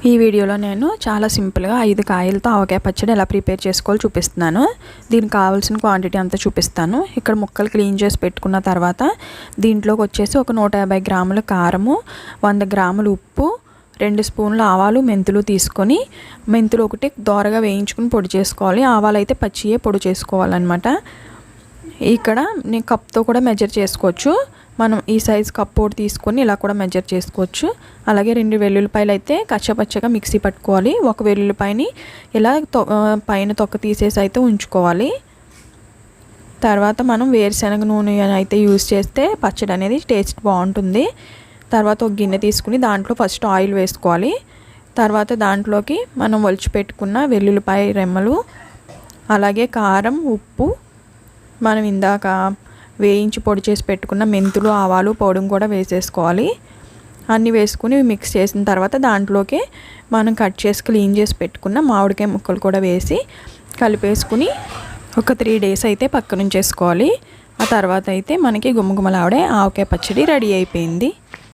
ఈ వీడియోలో నేను చాలా సింపుల్గా 5 కాయలతో ఆవకాయ పచ్చడి ఎలా ప్రిపేర్ చేసుకోవాలో చూపిస్తున్నాను. దీనికి కావాల్సిన క్వాంటిటీ అంతా చూపిస్తాను. ఇక్కడ ముక్కలు క్లీన్ చేసి పెట్టుకున్న తర్వాత దీంట్లోకి వచ్చేసి ఒక 150 గ్రాముల కారము, 100 గ్రాములు ఉప్పు, 2 స్పూన్ల ఆవాలు, మెంతులు తీసుకొని మెంతులు ఒకటి దోరగా వేయించుకుని పొడి చేసుకోవాలి. ఆవాలు అయితే పచ్చియే పొడి చేసుకోవాలన్నమాట. ఇక్కడ నేను కప్తో కూడా మెజర్ చేసుకోవచ్చు. మనం ఈ సైజు కప్ ఒకటి తీసుకొని ఇలా కూడా మెజర్ చేసుకోవచ్చు. అలాగే 2 వెల్లుల్లిపాయలు అయితే కచ్చపచ్చగా మిక్సీ పట్టుకోవాలి. ఒక వెల్లుల్లిపాయని ఇలా పైన తొక్క తీసేసి అయితే ఉంచుకోవాలి. తర్వాత మనం వేరుశనగ నూనె అయితే యూజ్ చేస్తే పచ్చడి అనేది టేస్ట్ బాగుంటుంది. తర్వాత ఒక గిన్నె తీసుకుని దాంట్లో ఫస్ట్ ఆయిల్ వేసుకోవాలి. తర్వాత దాంట్లోకి మనం ఒలిచి పెట్టుకున్న వెల్లుల్లిపాయ రెమ్మలు, అలాగే కారం, ఉప్పు, మనం ఇందాక వేయించి పొడి చేసి పెట్టుకున్న మెంతులు, ఆవాలు పౌడర్ కూడా వేసేసుకోవాలి. అన్నీ వేసుకుని మిక్స్ చేసిన తర్వాత దాంట్లోకి మనం కట్ చేసి క్లీన్ చేసి పెట్టుకున్న మామిడికాయ ముక్కలు కూడా వేసి కలిపేసుకుని ఒక 3 days అయితే పక్కన ఉంచేసుకోవాలి. ఆ తర్వాత అయితే మనకి గుమగుమలాడే ఆవకాయ పచ్చడి రెడీ అయిపోయింది.